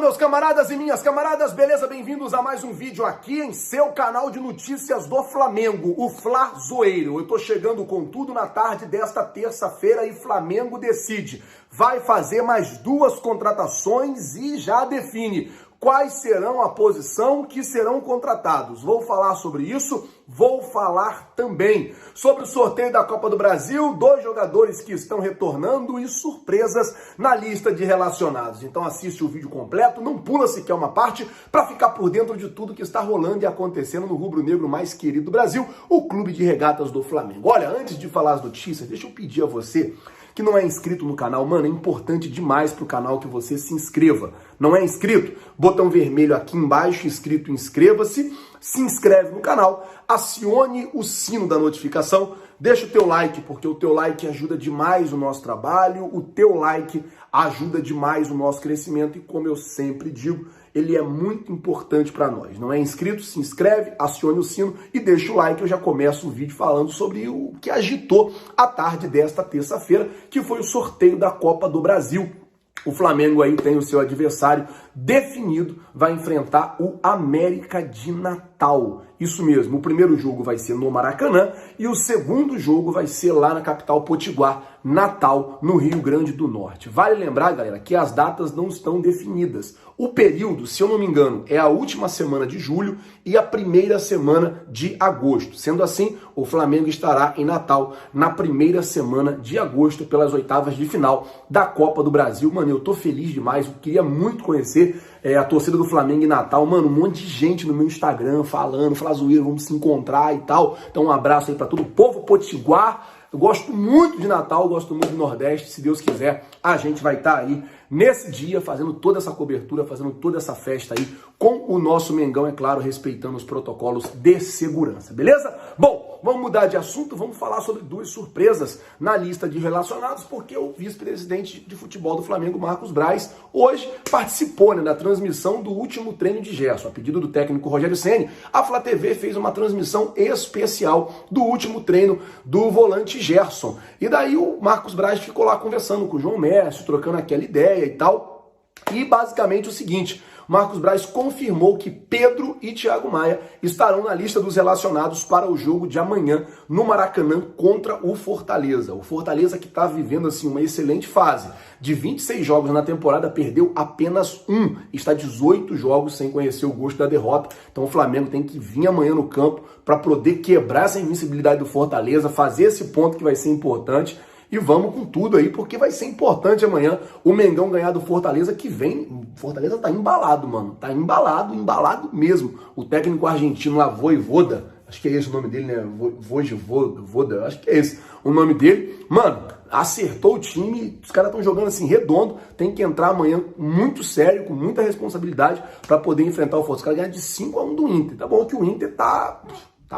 Meus camaradas e minhas camaradas, beleza? Bem-vindos a mais um vídeo aqui em seu canal de notícias do Flamengo, o Fla Zoeiro. Eu tô chegando com tudo na tarde desta terça-feira e Flamengo decide. Vai fazer mais 2 contratações e já define quais serão a posição que serão contratados. Vou falar sobre isso, vou falar também sobre o sorteio da Copa do Brasil, 2 jogadores que estão retornando e surpresas na lista de relacionados. Então assiste o vídeo completo, não pula sequer uma parte para ficar por dentro de tudo que está rolando e acontecendo no rubro-negro mais querido do Brasil, o Clube de Regatas do Flamengo. Olha, antes de falar as notícias, deixa eu pedir a você que não é inscrito no canal, mano, é importante demais pro canal que você se inscreva. Não é inscrito? Botão vermelho aqui embaixo, escrito inscreva-se, se inscreve no canal, acione o sino da notificação, deixa o teu like, porque o teu like ajuda demais o nosso trabalho, o teu like ajuda demais o nosso crescimento e, como eu sempre digo, ele é muito importante para nós. Não é inscrito? Se inscreve, acione o sino e deixa o like. Eu já começo o vídeo falando sobre o que agitou a tarde desta terça-feira, que foi o sorteio da Copa do Brasil. O Flamengo aí tem o seu adversário definido, vai enfrentar o América de Natal. Isso mesmo, o primeiro jogo vai ser no Maracanã e o segundo jogo vai ser lá na capital Potiguar, Natal, no Rio Grande do Norte. Vale lembrar, galera, que as datas não estão definidas. O período, se eu não me engano, é a última semana de julho e a primeira semana de agosto. Sendo assim, o Flamengo estará em Natal na primeira semana de agosto pelas oitavas de final da Copa do Brasil. Mano, eu tô feliz demais, eu queria muito conhecer a torcida do Flamengo em Natal. Mano, um monte de gente no meu Instagram falando, Fla Zoeiro, vamos se encontrar e tal. Então um abraço aí pra todo o povo potiguar. Eu gosto muito de Natal, gosto muito do Nordeste. Se Deus quiser, a gente vai estar aí nesse dia fazendo toda essa cobertura, fazendo toda essa festa aí com o nosso Mengão, é claro, respeitando os protocolos de segurança, beleza? Bom, vamos mudar de assunto, vamos falar sobre 2 surpresas na lista de relacionados, porque o vice-presidente de futebol do Flamengo, Marcos Braz, hoje participou da transmissão do último treino de Gerson. A pedido do técnico Rogério Ceni, a Flá TV fez uma transmissão especial do último treino do volante Gerson. E daí o Marcos Braz ficou lá conversando com o João Messi, trocando aquela ideia e tal. E basicamente o seguinte: Marcos Braz confirmou que Pedro e Thiago Maia estarão na lista dos relacionados para o jogo de amanhã no Maracanã contra o Fortaleza. O Fortaleza que está vivendo assim uma excelente fase. De 26 jogos na temporada, perdeu apenas 1. Está 18 jogos sem conhecer o gosto da derrota. Então o Flamengo tem que vir amanhã no campo para poder quebrar essa invencibilidade do Fortaleza, fazer esse ponto que vai ser importante. E vamos com tudo aí, porque vai ser importante amanhã o Mengão ganhar do Fortaleza, que vem. O Fortaleza tá embalado, mano. Tá embalado, embalado mesmo. O técnico argentino lá, Vojvoda, acho que é esse o nome dele, né? Vojvoda, acho que é esse o nome dele. Mano, acertou o time, os caras estão jogando assim redondo. Tem que entrar amanhã muito sério, com muita responsabilidade, para poder enfrentar o Fortaleza. Os caras ganharam de 5-1 do Inter. Tá bom que o Inter tá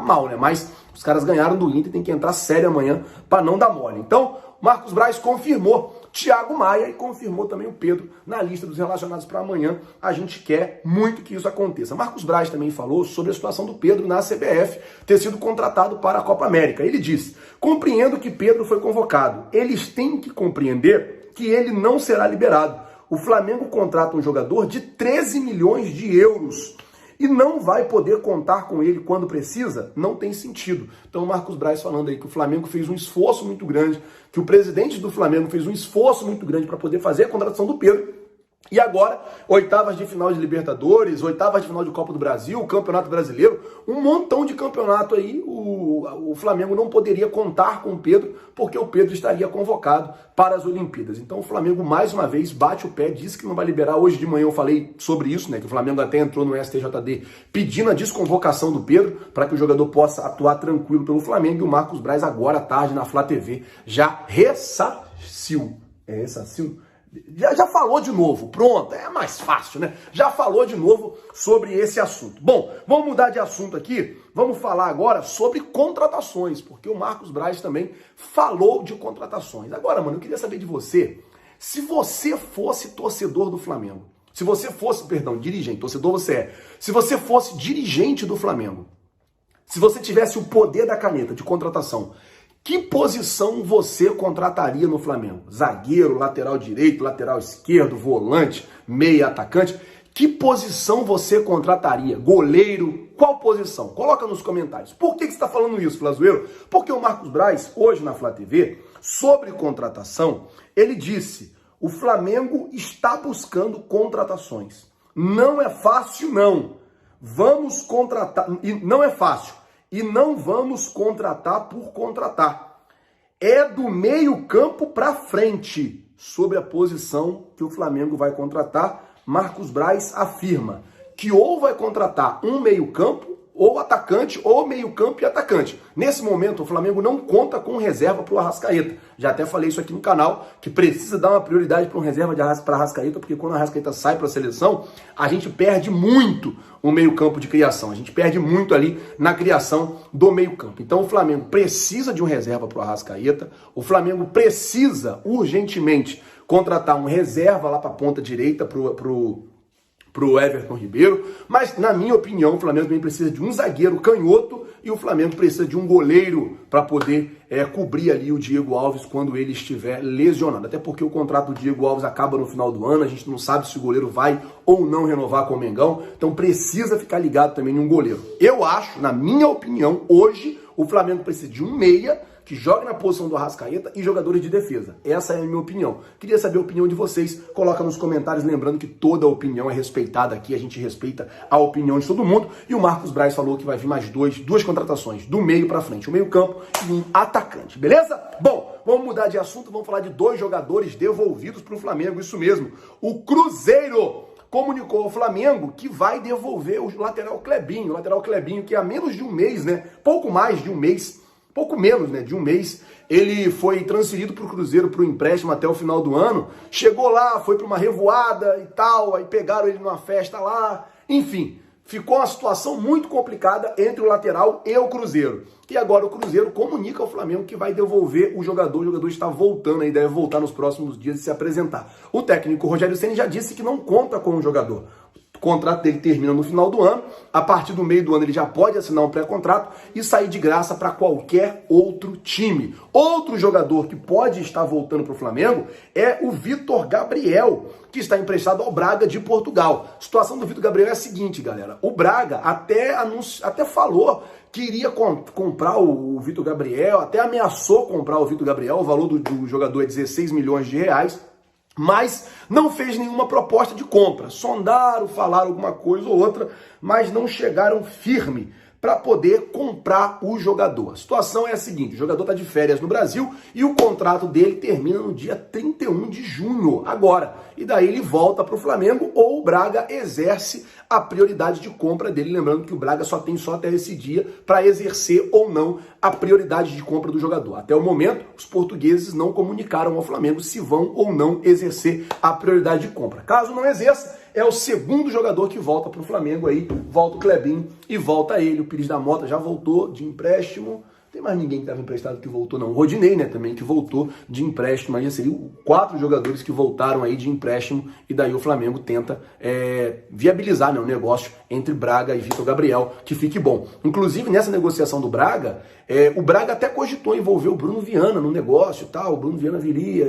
mal, né? Mas os caras ganharam do Inter, tem que entrar sério amanhã para não dar mole. Então, Marcos Braz confirmou Thiago Maia e confirmou também o Pedro na lista dos relacionados para amanhã. A gente quer muito que isso aconteça. Marcos Braz também falou sobre a situação do Pedro na CBF ter sido contratado para a Copa América. Ele disse: compreendo que Pedro foi convocado. Eles têm que compreender que ele não será liberado. O Flamengo contrata um jogador de 13 milhões de euros. E não vai poder contar com ele quando precisa, não tem sentido. Então o Marcos Braz falando aí que o Flamengo fez um esforço muito grande, que o presidente do Flamengo fez um esforço muito grande para poder fazer a contratação do Pedro. E agora, oitavas de final de Libertadores, oitavas de final de Copa do Brasil, Campeonato Brasileiro, um montão de campeonato aí, o Flamengo não poderia contar com o Pedro, porque o Pedro estaria convocado para as Olimpíadas. Então o Flamengo, mais uma vez, bate o pé, disse que não vai liberar. Hoje de manhã eu falei sobre isso, né, que o Flamengo até entrou no STJD pedindo a desconvocação do Pedro, para que o jogador possa atuar tranquilo pelo Flamengo, e o Marcos Braz agora à tarde na Flá TV já ressarciu. Ressarciu? Já falou de novo, pronto, é mais fácil, né? Já falou de novo sobre esse assunto. Bom, vamos mudar de assunto aqui, vamos falar agora sobre contratações, porque o Marcos Braz também falou de contratações. Agora, mano, eu queria saber de você, se você fosse torcedor do Flamengo, se você fosse, perdão, dirigente, torcedor você é, se você fosse dirigente do Flamengo, se você tivesse o poder da caneta de contratação, Que posição você contrataria no Flamengo? Zagueiro, lateral direito, lateral esquerdo, volante, meia, atacante? Que posição você contrataria? Goleiro? Qual posição? Coloca nos comentários. Por que você está falando isso, Flazoeiro? Porque o Marcos Braz, hoje na Flá TV, sobre contratação, ele disse: o Flamengo está buscando contratações. Não é fácil, não. Vamos contratar, e não é fácil. E não vamos contratar por contratar. É do meio-campo para frente. Sobre a posição que o Flamengo vai contratar, Marcos Braz afirma que ou vai contratar um meio-campo, ou atacante, ou meio-campo e atacante. Nesse momento, o Flamengo não conta com reserva para o Arrascaeta. Já até falei isso aqui no canal, que precisa dar uma prioridade para um reserva para Arrascaeta, porque quando o Arrascaeta sai para a seleção, a gente perde muito o meio-campo de criação. A gente perde muito ali na criação do meio-campo. Então o Flamengo precisa de um reserva para o Arrascaeta, o Flamengo precisa urgentemente contratar um reserva lá para a ponta direita pro Everton Ribeiro, mas na minha opinião o Flamengo também precisa de um zagueiro canhoto e o Flamengo precisa de um goleiro para poder cobrir ali o Diego Alves quando ele estiver lesionado, até porque o contrato do Diego Alves acaba no final do ano, a gente não sabe se o goleiro vai ou não renovar com o Mengão, então precisa ficar ligado também em um goleiro. Eu acho, na minha opinião, hoje o Flamengo precisa de um meia que jogue na posição do Arrascaeta e jogadores de defesa. Essa é a minha opinião. Queria saber a opinião de vocês. Coloca nos comentários, lembrando que toda opinião é respeitada aqui. A gente respeita a opinião de todo mundo. E o Marcos Braz falou que vai vir mais duas contratações, do meio para frente. Um meio campo e um atacante. Beleza? Bom, vamos mudar de assunto. Vamos falar de 2 jogadores devolvidos para o Flamengo. Isso mesmo. O Cruzeiro comunicou ao Flamengo que vai devolver o lateral Clebinho. O lateral Clebinho que há menos de um mês, né? Pouco mais de um mês, pouco menos, né, de um mês, ele foi transferido para o Cruzeiro para o empréstimo até o final do ano, chegou lá, foi para uma revoada e tal, aí pegaram ele numa festa lá, enfim, ficou uma situação muito complicada entre o lateral e o Cruzeiro. E agora o Cruzeiro comunica ao Flamengo que vai devolver o jogador está voltando aí, deve voltar nos próximos dias e se apresentar. O técnico Rogério Ceni já disse que não conta com o jogador. O contrato dele termina no final do ano, a partir do meio do ano ele já pode assinar um pré-contrato e sair de graça para qualquer outro time. Outro jogador que pode estar voltando para o Flamengo é o Vitor Gabriel, que está emprestado ao Braga de Portugal. A situação do Vitor Gabriel é a seguinte, galera. O Braga até falou que iria comprar o Vitor Gabriel, até ameaçou comprar o Vitor Gabriel, o valor do jogador é 16 milhões de reais, mas não fez nenhuma proposta de compra. Sondaram, falaram alguma coisa ou outra, mas não chegaram firme para poder comprar o jogador. A situação é a seguinte, o jogador está de férias no Brasil e o contrato dele termina no dia 31 de junho, agora. E daí ele volta para o Flamengo ou o Braga exerce a prioridade de compra dele. Lembrando que o Braga só tem até esse dia para exercer ou não a prioridade de compra do jogador. Até o momento, os portugueses não comunicaram ao Flamengo se vão ou não exercer a prioridade de compra. Caso não exerça, é o segundo jogador que volta para o Flamengo aí, volta o Clebinho e volta ele. O Pires da Mota já voltou de empréstimo. Tem mais ninguém que estava emprestado que voltou, não. O Rodinei, né, também, que voltou de empréstimo. Aí já seriam 4 jogadores que voltaram aí de empréstimo. E daí o Flamengo tenta viabilizar, né, o negócio entre Braga e Vitor Gabriel, que fique bom. Inclusive, nessa negociação do Braga, o Braga até cogitou envolver o Bruno Viana no negócio e tal. O Bruno Viana viria,